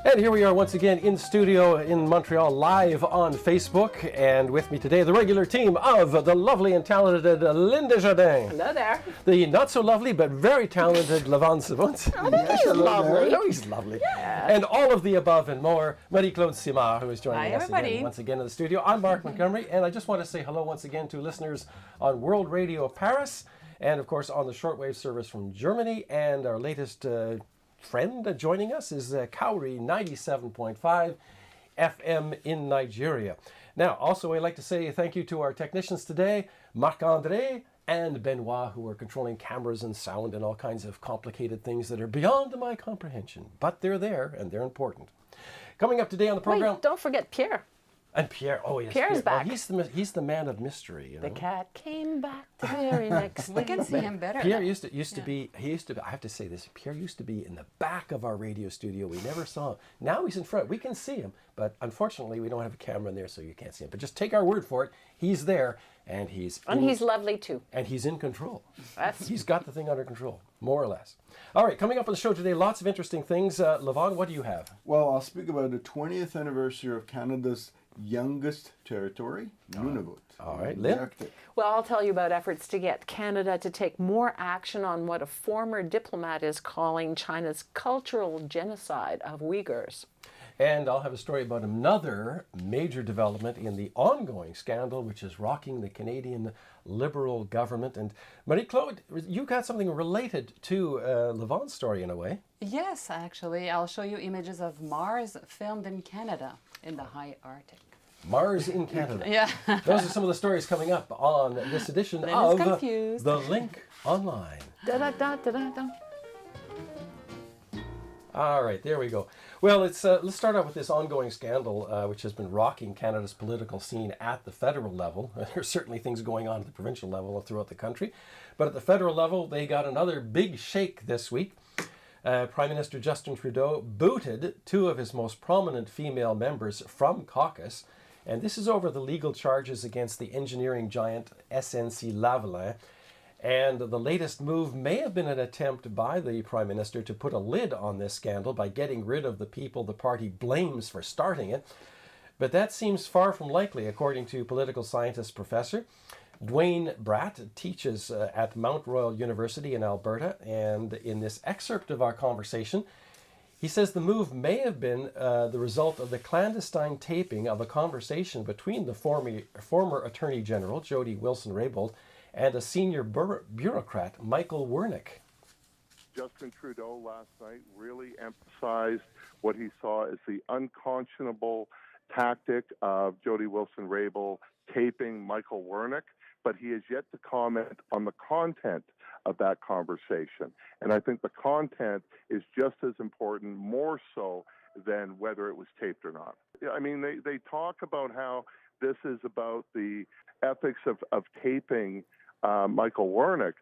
And here we are once again in studio in Montreal, live on Facebook. And with me today, the regular team of the lovely and talented Linda Jardin. Hello there. The not so lovely but very talented Levon Savant. Oh, he's lovely. Oh, he's lovely. Yeah. And all of the above and more, Marie-Claude Simard, who is joining us everybody. again, once again in the studio. I'm Mark Montgomery, and I just want to say hello once again to listeners on World Radio Paris, and of course on the shortwave service from Germany, and our latest friend joining us is Kauri 97.5 FM in Nigeria. Now, also I'd like to say thank you to our technicians today, Marc-André and Benoit, who are controlling cameras and sound and all kinds of complicated things that are beyond my comprehension. But they're there and they're important. Coming up today on the program... Wait, don't forget Pierre. And Pierre, oh yes. Pierre's Pierre. back. Oh, he's the man of mystery. You know? The cat came back the very next We can see him better. Pierre now. used to be, I have to say this, Pierre used to be in the back of our radio studio. We never saw him. Now he's in front. We can see him, but unfortunately we don't have a camera in there, so you can't see him. But just take our word for it. He's there, and he's lovely too. And he's in control. That's... He's got the thing under control, more or less. All right, coming up on the show today, lots of interesting things. Levon, what do you have? Well, I'll speak about the 20th anniversary of Canada's youngest territory, Nunavut. All right, in Lynn? the Arctic. Well, I'll tell you about efforts to get Canada to take more action on what a former diplomat is calling China's cultural genocide of Uyghurs. And I'll have a story about another major development in the ongoing scandal, which is rocking the Canadian Liberal government. And Marie-Claude, you got something related to Levon's story in a way. Yes, actually. I'll show you images of Mars filmed in Canada in the high Arctic. Mars in Canada. Yeah. Those are some of the stories coming up on this edition Lynn of is confused. The Link Online. Da-da-da-da-da-da. All right, there we go. Well, let's start out with this ongoing scandal, which has been rocking Canada's political scene at the federal level. There's certainly things going on at the provincial level throughout the country. But at the federal level, they got another big shake this week. Prime Minister Justin Trudeau booted two of his most prominent female members from caucus. And this is over the legal charges against the engineering giant SNC-Lavalin. And the latest move may have been an attempt by the Prime Minister to put a lid on this scandal by getting rid of the people the party blames for starting it. But that seems far from likely, according to political scientist Professor Dwayne Bratt, teaches at Mount Royal University in Alberta. And in this excerpt of our conversation, he says the move may have been the result of the clandestine taping of a conversation between the former Attorney General, Jody Wilson-Raybould, and a senior bureaucrat, Michael Wernick. Justin Trudeau last night really emphasized what he saw as the unconscionable tactic of Jody Wilson-Raybould taping Michael Wernick, but he has yet to comment on the content of that conversation. And I think the content is just as important, more so than whether it was taped or not. I mean, they talk about how this is about the ethics of taping Michael Wernick.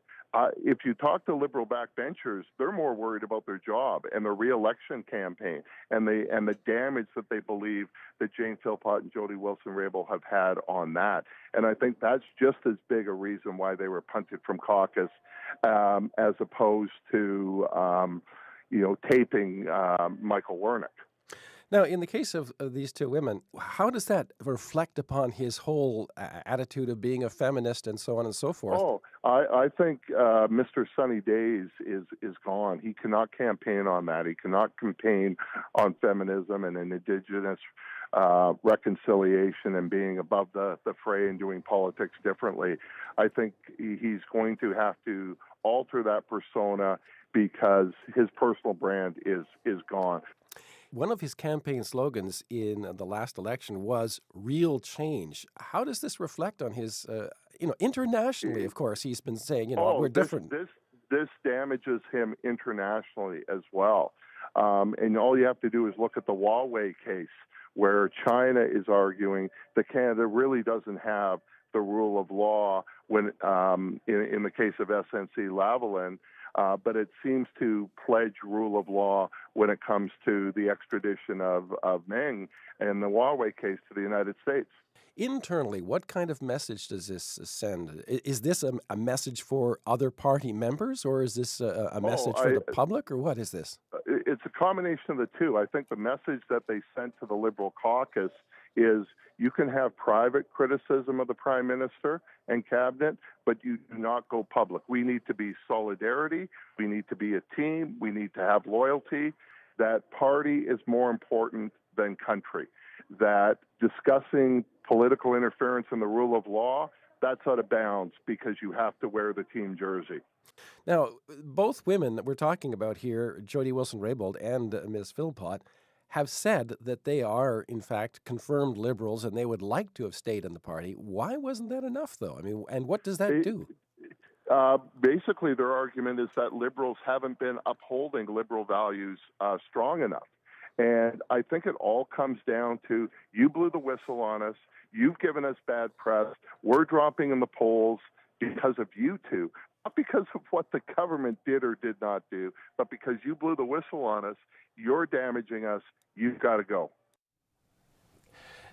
If you talk to Liberal backbenchers, they're more worried about their job and their re-election campaign and the damage that they believe that Jane Philpott and Jody Wilson-Raybould have had on that. And I think that's just as big a reason why they were punted from caucus as opposed to taping Michael Wernick. Now, in the case of these two women, how does that reflect upon his whole attitude of being a feminist and so on and so forth? Oh, I think Mr. Sunny Days is gone. He cannot campaign on that. He cannot campaign on feminism and an Indigenous reconciliation and being above the fray and doing politics differently. I think he's going to have to alter that persona because his personal brand is gone. One of his campaign slogans in the last election was real change. How does this reflect on his, internationally, of course, he's been saying, we're different. This damages him internationally as well. And all you have to do is look at the Huawei case, where China is arguing that Canada really doesn't have the rule of law when in the case of SNC-Lavalin, but it seems to pledge rule of law when it comes to the extradition of Meng and the Huawei case to the United States. Internally, what kind of message does this send? Is this a message for other party members, or is this a message for the public, or what is this? It's a combination of the two. I think the message that they sent to the Liberal caucus is you can have private criticism of the Prime Minister and Cabinet, but you do not go public. We need to be solidarity. We need to be a team. We need to have loyalty. That party is more important than country. That discussing political interference in the rule of law, that's out of bounds because you have to wear the team jersey. Now, both women that we're talking about here, Jody Wilson-Raybould and Ms. Philpott, have said that they are, in fact, confirmed liberals and they would like to have stayed in the party. Why wasn't that enough, though? I mean, and what does that do? Basically, their argument is that liberals haven't been upholding liberal values strong enough. And I think it all comes down to you blew the whistle on us. You've given us bad press. We're dropping in the polls because of you two. Not because of what the government did or did not do, but because you blew the whistle on us. You're damaging us. You've got to go.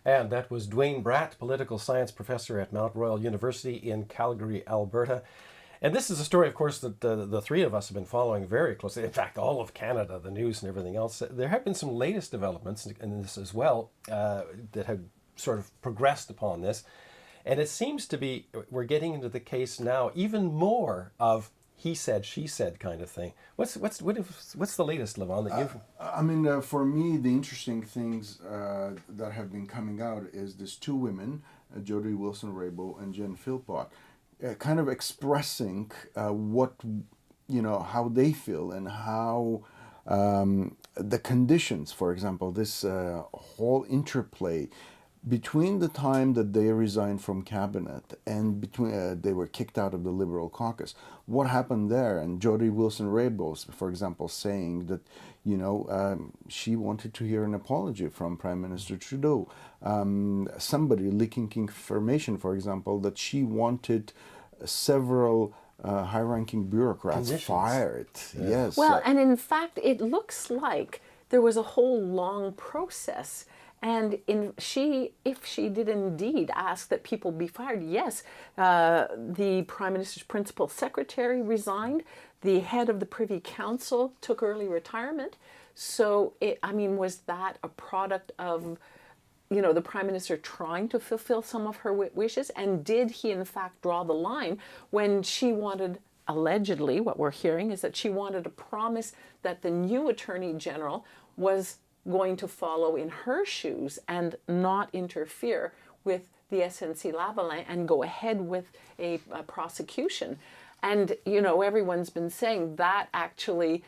And that was Dwayne Bratt, political science professor at Mount Royal University in Calgary, Alberta. And this is a story, of course, that the three of us have been following very closely. In fact, all of Canada, the news and everything else. There have been some latest developments in this as well that have sort of progressed upon this. And it seems to be, we're getting into the case now, even more of he said, she said kind of thing. What's the latest, Levon, that you've... I mean, for me, the interesting things that have been coming out is these two women, Jody Wilson-Raybould and Jen Philpott, kind of expressing what, how they feel and how the conditions, for example, this whole interplay between the time that they resigned from cabinet and between they were kicked out of the Liberal caucus, what happened there? And Jody Wilson-Raybould, for example, saying that, she wanted to hear an apology from Prime Minister Trudeau. Somebody leaking information, for example, that she wanted several high-ranking bureaucrats fired. Yeah. Yes. Well, and in fact, it looks like there was a whole long process. And if she did indeed ask that people be fired, yes, the Prime Minister's principal secretary resigned. The head of the Privy Council took early retirement. So, was that a product of, the Prime Minister trying to fulfill some of her wishes? And did he, in fact, draw the line when she wanted, allegedly, what we're hearing is that she wanted a promise that the new Attorney General was going to follow in her shoes and not interfere with the SNC-Lavalin and go ahead with a prosecution. And, everyone's been saying that actually,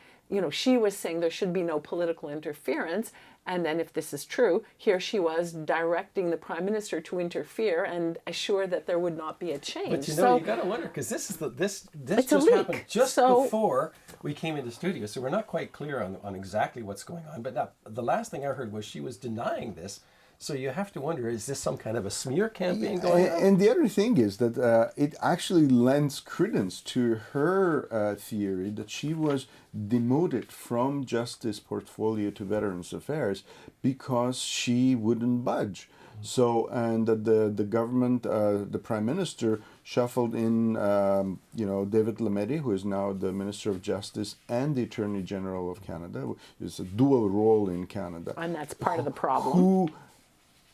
she was saying there should be no political interference. And then if this is true, here she was directing the Prime Minister to interfere and assure that there would not be a change. But you got to wonder, because this just happened just before we came into studio, so we're not quite clear on exactly what's going on. But the last thing I heard was she was denying this. So you have to wonder, is this some kind of a smear campaign going on? And the other thing is that it actually lends credence to her theory that she was demoted from Justice portfolio to Veterans Affairs because she wouldn't budge. So, and that the government, the Prime Minister, shuffled in, David Lametti, who is now the Minister of Justice and the Attorney General of Canada. It's a dual role in Canada. And that's part of the problem. Who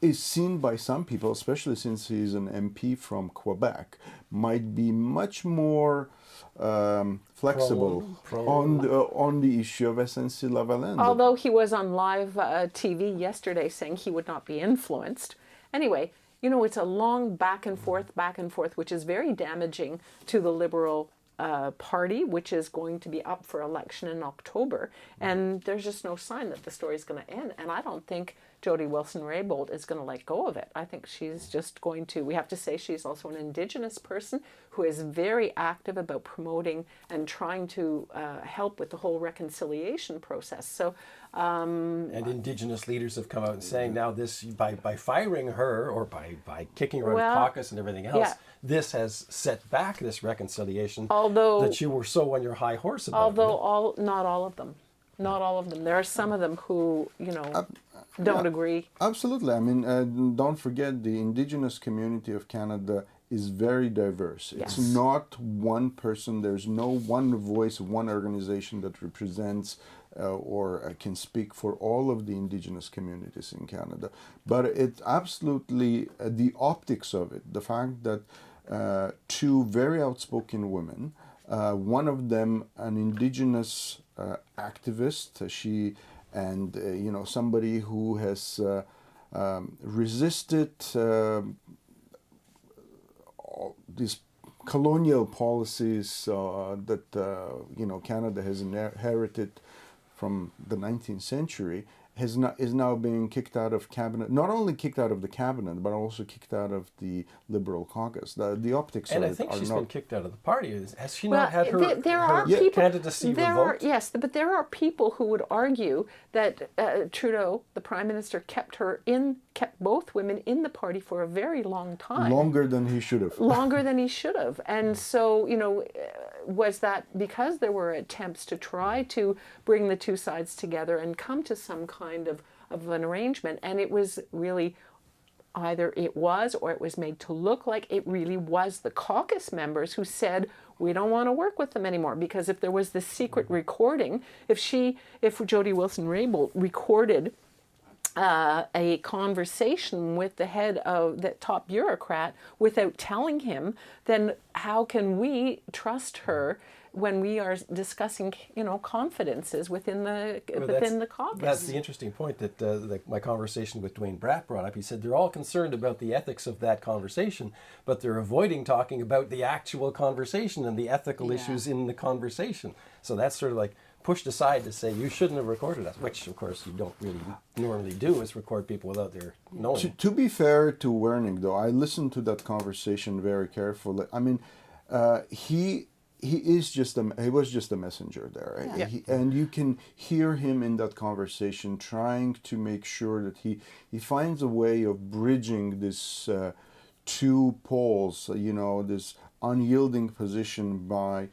is seen by some people, especially since he's an MP from Quebec, might be much more flexible on the issue of SNC-Lavalin. Although he was on live TV yesterday saying he would not be influenced. Anyway, it's a long back and forth, which is very damaging to the Liberal Party, which is going to be up for election in October. And there's just no sign that the story is going to end. And I don't think Jody Wilson-Raybould is going to let go of it. I think she's just going to, we have to say she's also an Indigenous person who is very active about promoting and trying to help with the whole reconciliation process. So, and Indigenous leaders have come out and saying now this, by firing her or by kicking her out of caucus and everything else, yeah. this has set back this reconciliation Although, that you were so on your high horse about. although not all of them. Not all of them. There are some of them who, don't agree. Absolutely. I mean, don't forget the Indigenous community of Canada is very diverse. Yes. It's not one person. There's no one voice, one organization that represents or can speak for all of the Indigenous communities in Canada. But it's absolutely the optics of it, the fact that two very outspoken women, one of them an Indigenous activist, somebody who has resisted these colonial policies that Canada has inherited from the 19th century, is now being kicked out of cabinet. Not only kicked out of the cabinet, but also kicked out of the Liberal caucus. The optics And of I it think are she's not. been kicked out of the party. Has she Well, not had her, there her are people, candidacy revoked? Yes, but there are people who would argue that Trudeau, the Prime Minister, kept both women in the party for a very long time. Longer than he should have. Longer than he should have. And so, was that because there were attempts to try to bring the two sides together and come to some kind of an arrangement, and it was really either it was or it was made to look like it really was the caucus members who said we don't want to work with them anymore, because if there was this secret recording, if Jody Wilson-Raybould recorded a conversation with the head of the top bureaucrat without telling him, then how can we trust her when we are discussing, confidences within the caucus? That's the interesting point that my conversation with Dwayne Bratt brought up. He said they're all concerned about the ethics of that conversation, but they're avoiding talking about the actual conversation and the ethical issues in the conversation. So that's sort of like pushed aside to say you shouldn't have recorded us, which of course you don't really normally do, is record people without their knowing. To be fair to Werning, though, I listened to that conversation very carefully. I mean, he was just a messenger there, Yeah. And you can hear him in that conversation trying to make sure that he finds a way of bridging this two poles, this unyielding position by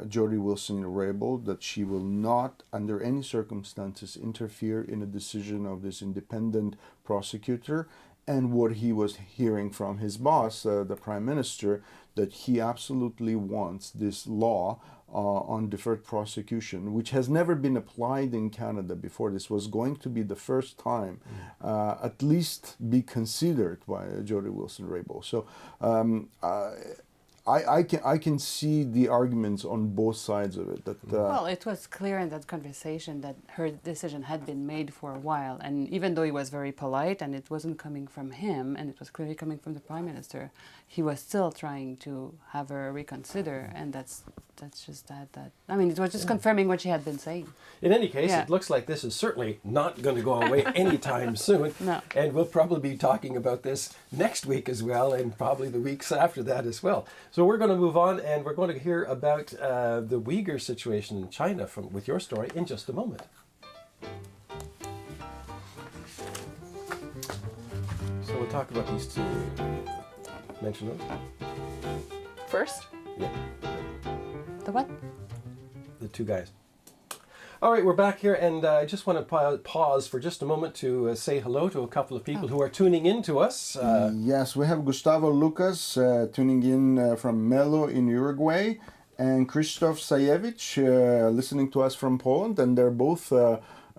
Jody Wilson-Raybould, that she will not, under any circumstances, interfere in a decision of this independent prosecutor, and what he was hearing from his boss, the Prime Minister, that he absolutely wants this law on deferred prosecution, which has never been applied in Canada before. This was going to be the first time, at least be considered by Jody Wilson-Raybould. So I can see the arguments on both sides of it. That well, it was clear in that conversation that her decision had been made for a while, and even though he was very polite and it wasn't coming from him, and it was clearly coming from the Prime Minister, he was still trying to have her reconsider, and that's just that. I mean, it was just confirming what she had been saying. In any case, Yeah. it looks like this is certainly not going to go away anytime soon. No. And we'll probably be talking about this next week as well, and probably the weeks after that as well. So we're going to move on, and we're going to hear about the Uyghur situation in China with your story in just a moment. So we'll talk about these two. Mention those? First, Yeah, The what? the two guys. All right, we're back here, and I just want to pause for just a moment to say hello to a couple of people who are tuning in to us. yes, we have Gustavo Lucas tuning in from Melo in Uruguay, and Krzysztof Sajewicz listening to us from Poland, and they're both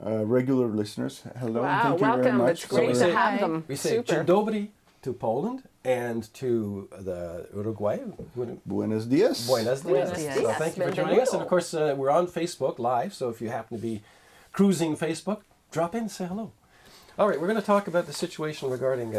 regular listeners. Hello, and wow, thank you very welcome. much. It's great we to say- have them. We say Super. Dzień dobry to Poland and to the Uruguay. Buenos dias. Buenos dias. Buenos So dias. thank you for joining us. And of Bienvenido. course, we're on Facebook Live, so if you happen to be cruising Facebook, drop in, say hello. All right, we're going to talk about the situation regarding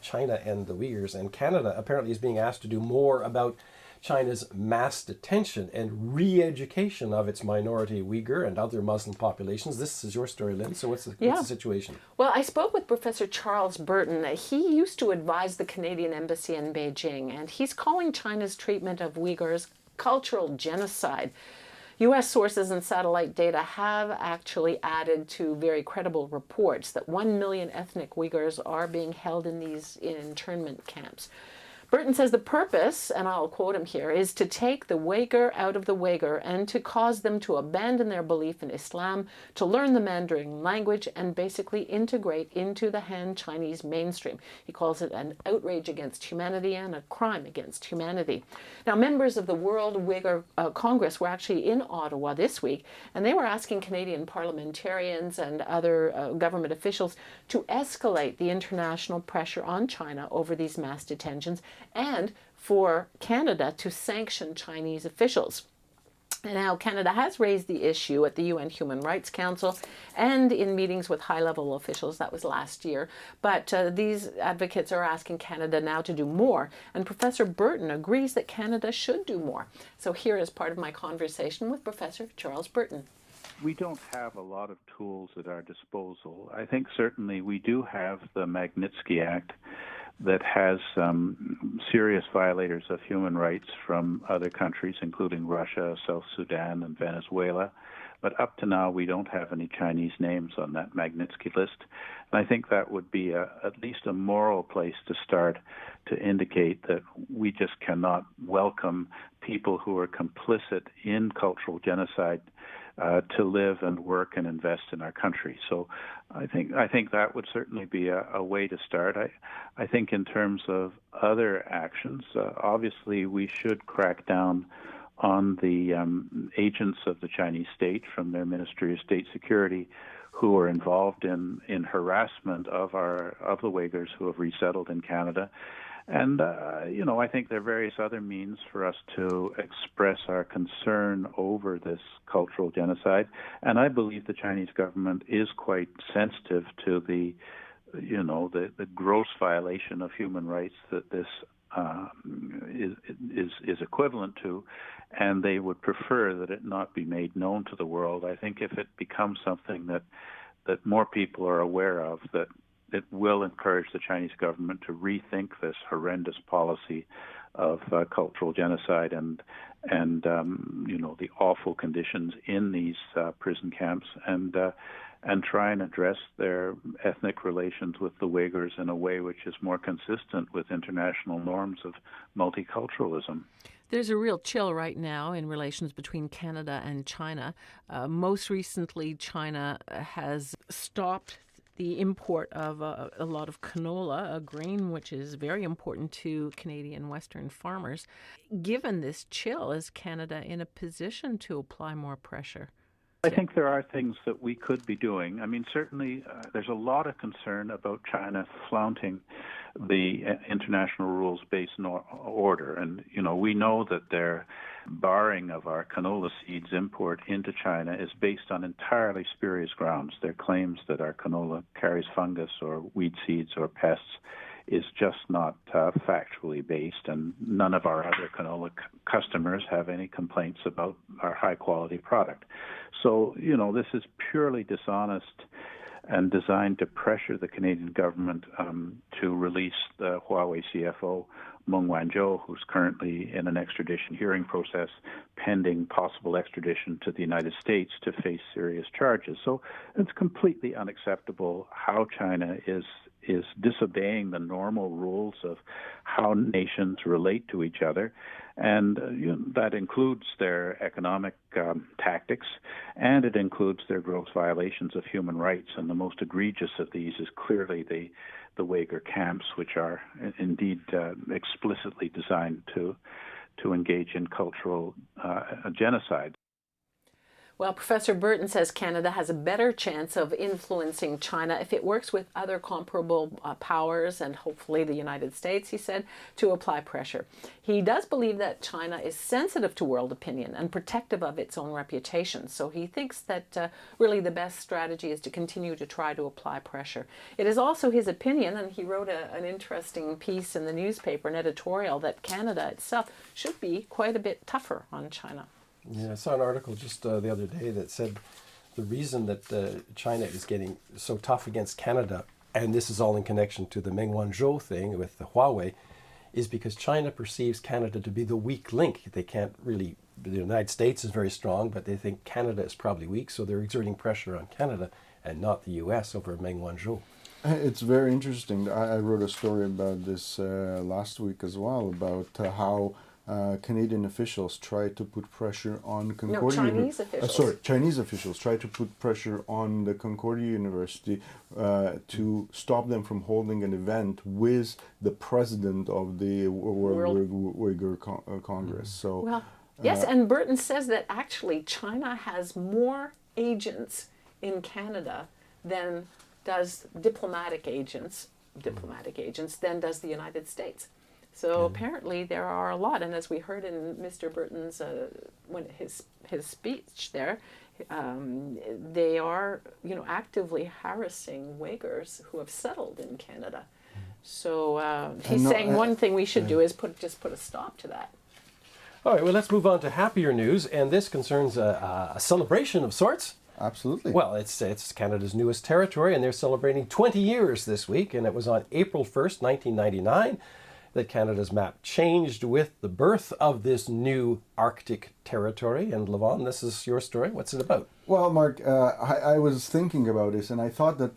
China and the Uyghurs, and Canada apparently is being asked to do more about China's mass detention and re-education of its minority Uyghur and other Muslim populations. This is your story, Lynn. So what's the situation? Well, I spoke with Professor Charles Burton. He used to advise the Canadian Embassy in Beijing, and he's calling China's treatment of Uyghurs cultural genocide. U.S. sources and satellite data have actually added to very credible reports that 1 million ethnic Uyghurs are being held in these internment camps. Burton says the purpose, and I'll quote him here, is to take the Uyghur out of the Uyghur and to cause them to abandon their belief in Islam, to learn the Mandarin language, and basically integrate into the Han Chinese mainstream. He calls it an outrage against humanity and a crime against humanity. Now, members of the World Uyghur Congress were actually in Ottawa this week, and they were asking Canadian parliamentarians and other government officials to escalate the international pressure on China over these mass detentions, and for Canada to sanction Chinese officials. And now Canada has raised the issue at the UN Human Rights Council and in meetings with high-level officials. That was last year. But these advocates are asking Canada now to do more. And Professor Burton agrees that Canada should do more. So here is part of my conversation with Professor Charles Burton. We don't have a lot of tools at our disposal. I think certainly we do have the Magnitsky Act that has serious violators of human rights from other countries, including Russia, South Sudan, and Venezuela. But up to now, we don't have any Chinese names on that Magnitsky list. And I think that would be at least a moral place to start to indicate that we just cannot welcome people who are complicit in cultural genocide to live and work and invest in our country. So I think that would certainly be a way to start. I think in terms of other actions, obviously we should crack down on the agents of the Chinese state from their Ministry of State Security who are involved in harassment of the Uyghurs who have resettled in Canada. And, I think there are various other means for us to express our concern over this cultural genocide. And I believe the Chinese government is quite sensitive to the gross violation of human rights that this is equivalent to, and they would prefer that it not be made known to the world. I think if it becomes something that more people are aware of, that it will encourage the Chinese government to rethink this horrendous policy of cultural genocide and the awful conditions in these prison camps, and try and address their ethnic relations with the Uyghurs in a way which is more consistent with international norms of multiculturalism. There's a real chill right now in relations between Canada and China. Most recently, China has stopped the import of a lot of canola, a grain which is very important to Canadian Western farmers. Given this chill, is Canada in a position to apply more pressure? I think there are things that we could be doing. I mean, certainly there's a lot of concern about China flaunting the international rules-based order. And, we know that their barring of our canola seeds import into China is based on entirely spurious grounds. Their claims that our canola carries fungus or weed seeds or pests is just not factually based, and none of our other canola customers have any complaints about our high-quality product. So, this is purely dishonest and designed to pressure the Canadian government to release the Huawei CFO, Meng Wanzhou, who's currently in an extradition hearing process pending possible extradition to the United States to face serious charges. So it's completely unacceptable how China is disobeying the normal rules of how nations relate to each other. And that includes their economic tactics, and it includes their gross violations of human rights. And the most egregious of these is clearly the Uyghur camps, which are indeed explicitly designed to engage in cultural genocide. Well, Professor Burton says Canada has a better chance of influencing China if it works with other comparable powers and hopefully the United States, he said, to apply pressure. He does believe that China is sensitive to world opinion and protective of its own reputation. So he thinks that really the best strategy is to continue to try to apply pressure. It is also his opinion, and he wrote an interesting piece in the newspaper, an editorial, that Canada itself should be quite a bit tougher on China. Yeah, I saw an article just the other day that said the reason that China is getting so tough against Canada, and this is all in connection to the Meng Wanzhou thing with the Huawei, is because China perceives Canada to be the weak link. They can't really, the United States is very strong, but they think Canada is probably weak, so they're exerting pressure on Canada and not the US over Meng Wanzhou. It's very interesting. I wrote a story about this last week as well, about how Canadian officials try to put pressure on Concordia. Chinese officials. Chinese officials try to put pressure on the Concordia University to stop them from holding an event with the president of the World Uyghur Congress. So, well, yes, and Burton says that actually China has more agents in Canada than does diplomatic agents than does the United States. So apparently there are a lot, and as we heard in Mr. Burton's his speech there, they are actively harassing Uyghurs who have settled in Canada. So he's saying one thing we should do is just put a stop to that. All right, well, let's move on to happier news, and this concerns a celebration of sorts. Absolutely. Well, it's Canada's newest territory, and they're celebrating 20 years this week, and it was on April 1st, 1999, that Canada's map changed with the birth of this new Arctic territory. And Levon, this is your story. What's it about? Well, Mark, I was thinking about this, and I thought that,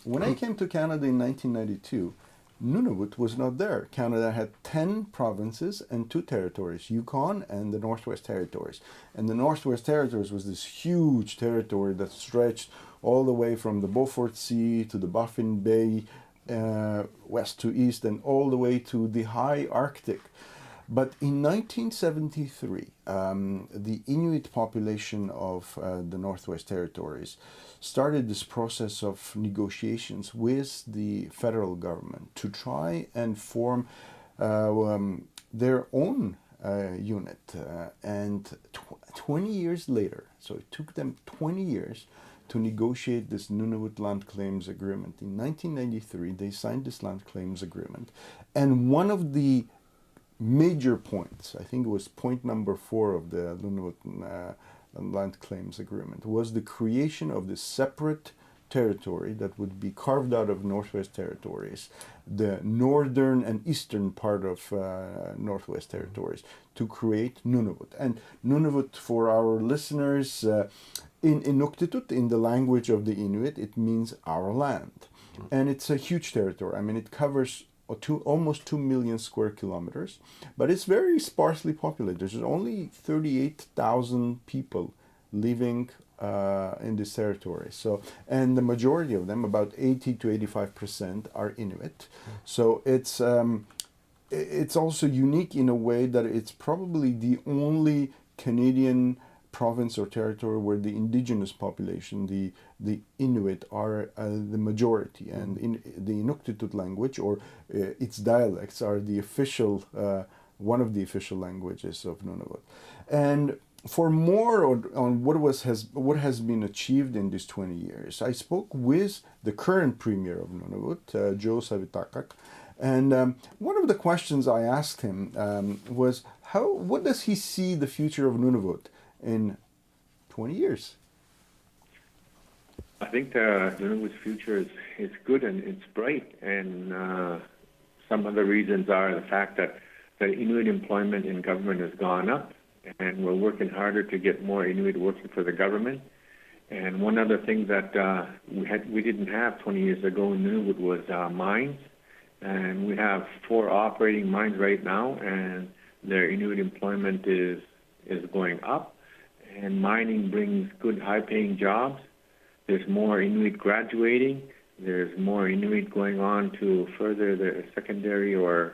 when I came to Canada in 1992, Nunavut was not there. Canada had 10 provinces and 2 territories, Yukon and the Northwest Territories. And the Northwest Territories was this huge territory that stretched all the way from the Beaufort Sea to the Baffin Bay, west to east, and all the way to the high Arctic. But in 1973, the Inuit population of the Northwest Territories started this process of negotiations with the federal government to try and form their own unit. And 20 years later, so it took them 20 years to negotiate this Nunavut Land Claims Agreement. In 1993, they signed this Land Claims Agreement. And one of the major points, I think it was point number 4 of the Nunavut Land Claims Agreement, was the creation of this separate territory that would be carved out of Northwest Territories, the northern and eastern part of Northwest Territories, to create Nunavut. And Nunavut, for our listeners, in Inuktitut, in the language of the Inuit, it means our land. And it's a huge territory. I mean, it covers almost 2 million square kilometers, but it's very sparsely populated. There's only 38,000 people living in this territory. So, and the majority of them, about 80 to 85%, are Inuit. So it's also unique in a way that it's probably the only Canadian province or territory where the indigenous population, the Inuit, are the majority, and in the Inuktitut language or its dialects are the official, one of the official languages of Nunavut. And for more on what has been achieved in these 20 years, I spoke with the current premier of Nunavut, Joe Savitakak, and one of the questions I asked him was, what does he see the future of Nunavut in 20 years? I think Nunavut's future is good and it's bright, and some of the reasons are the fact that the Inuit employment in government has gone up, and we're working harder to get more Inuit working for the government. And one other thing that we didn't have 20 years ago in Nunavut was mines, and we have 4 operating mines right now, and their Inuit employment is going up. And mining brings good, high-paying jobs. There's more Inuit graduating. There's more Inuit going on to further their secondary or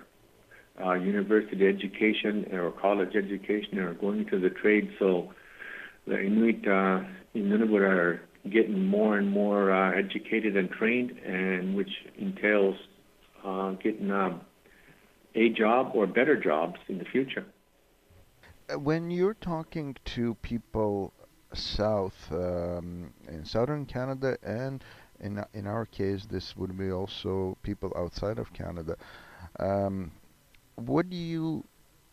university education or college education or going into the trade. So the Inuit in Nunavut are getting more and more educated and trained, and which entails getting a job or better jobs in the future. When you're talking to people south, in southern Canada, and in our case, this would be also people outside of Canada, what do you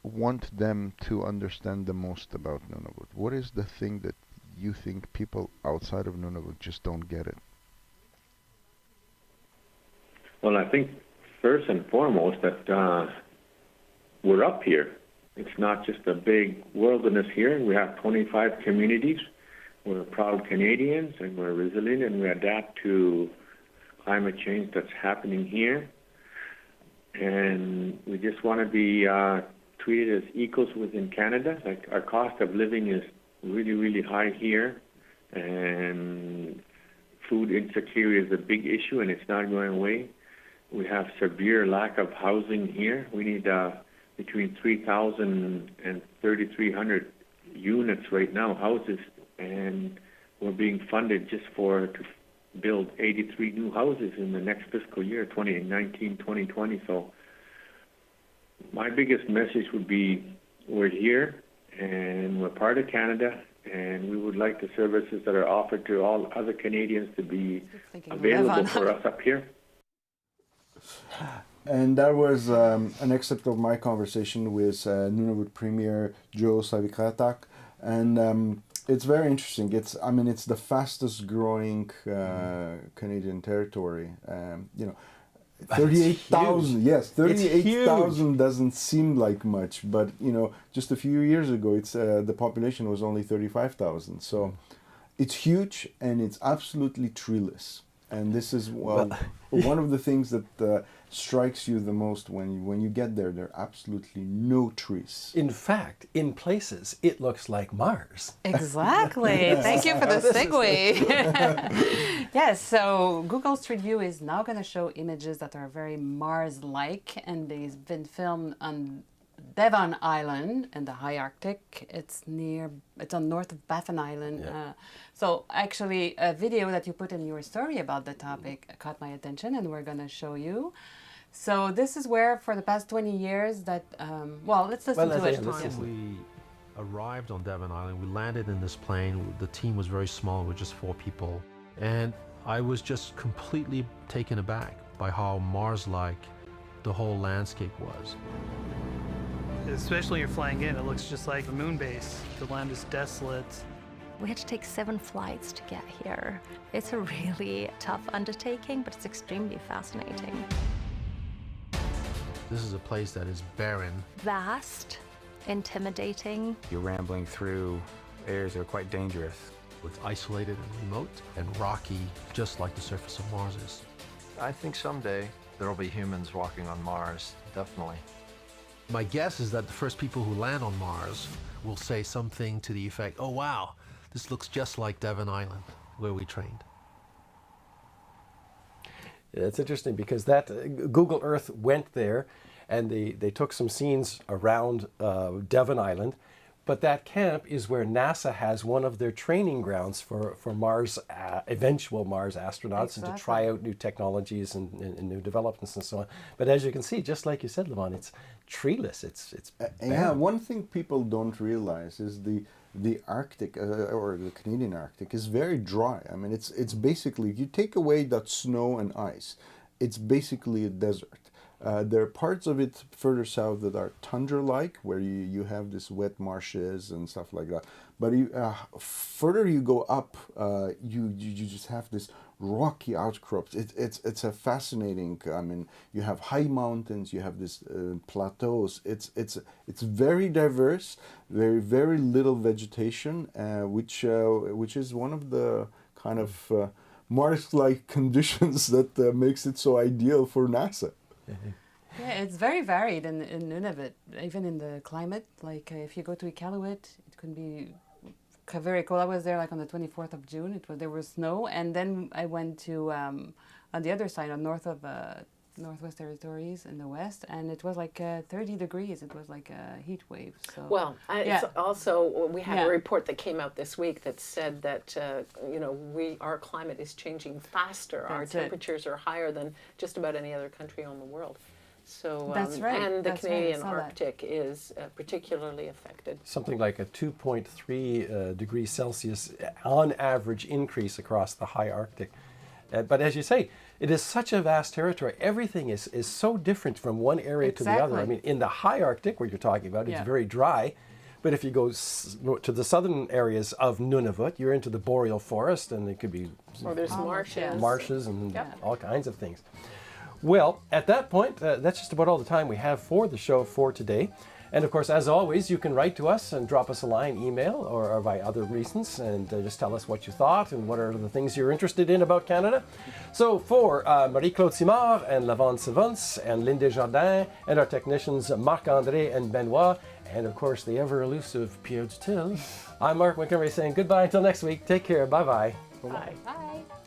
want them to understand the most about Nunavut? What is the thing that you think people outside of Nunavut just don't get it? Well, I think first and foremost that we're up here. It's not just a big wilderness here. We have 25 communities. We're proud Canadians, and we're resilient, and we adapt to climate change that's happening here. And we just want to be treated as equals within Canada. Like, our cost of living is really, really high here, and food insecurity is a big issue, and it's not going away. We have severe lack of housing here. We need between 3,000 and 3,300 units right now, houses, and we're being funded just to build 83 new houses in the next fiscal year, 2019, 2020. So my biggest message would be we're here, and we're part of Canada, and we would like the services that are offered to all other Canadians to be available for us up here. And that was an excerpt of my conversation with Nunavut Premier Joe Savikaratak, and it's very interesting. It's the fastest growing Canadian territory. 38,000. Yes, 38,000 doesn't seem like much, but just a few years ago, it's the population was only 35,000. So it's huge, and it's absolutely treeless. And this is one of the things that strikes you the most when you get there. There are absolutely no trees. In fact, in places, it looks like Mars. Exactly. Thank you for the segue. Yes, so Google Street View is now going to show images that are very Mars-like, and they've been filmed on Devon Island in the high Arctic. It's on north of Baffin Island. Yeah. So actually, a video that you put in your story about the topic caught my attention, and we're going to show you. So this is where, for the past 20 years, that let's listen to it. We arrived on Devon Island. We landed in this plane. The team was very small. We were just 4 people, and I was just completely taken aback by how Mars-like the whole landscape was. Especially you're flying in, it looks just like the moon base. The land is desolate. We had to take 7 flights to get here. It's a really tough undertaking, but it's extremely fascinating. This is a place that is barren. Vast, intimidating. You're rambling through areas that are quite dangerous. It's isolated and remote and rocky, just like the surface of Mars is. I think someday there will be humans walking on Mars, definitely. My guess is that the first people who land on Mars will say something to the effect, "Oh wow, this looks just like Devon Island, where we trained." It's interesting because that Google Earth went there, and they took some scenes around Devon Island, but that camp is where NASA has one of their training grounds for Mars, eventual Mars astronauts, and to try out new technologies and new developments and so on. But as you can see, just like you said, Levon, it's treeless. It's one thing people don't realize is the Arctic or the Canadian Arctic is very dry. I mean, it's basically, if you take away that snow and ice, it's basically a desert. There are parts of it further south that are tundra-like, where you have this wet marshes and stuff like that. But further you go up, you just have this rocky outcrops. It's a fascinating. I mean, you have high mountains, you have this plateaus. It's very diverse, very little vegetation, which is one of the kind of Mars-like conditions that makes it so ideal for NASA. Yeah, it's very varied in Nunavut, even in the climate. Like if you go to Iqaluit, it can be very cold. I was there like on the 24th of June. There was snow, and then I went to on the other side, on north of Northwest Territories in the west, and it was like 30 degrees. It was like a heat wave. So Well, it's also, we had a report that came out this week that said that our climate is changing faster. Our temperatures are higher than just about any other country in the world. So That's right. And the That's Canadian right. I saw that. Arctic is particularly affected. Something like a 2.3 degrees Celsius on average increase across the high Arctic. But as you say, it is such a vast territory. Everything is so different from one area to the other. I mean, in the high Arctic, where you're talking about, it's very dry. But if you go to the southern areas of Nunavut, you're into the boreal forest, and it could be Or there's marshes and all kinds of things. Well, at that point, that's just about all the time we have for the show for today. And of course, as always, you can write to us and drop us a line, email, or by other reasons, and just tell us what you thought and what are the things you're interested in about Canada. So for Marie-Claude Simard and Lavande Savance and Lynn Desjardins and our technicians Marc-André and Benoit, and of course the ever-elusive Pierre Dutil, I'm Mark Montgomery saying goodbye until next week. Take care. Bye-bye. Bye. Bye.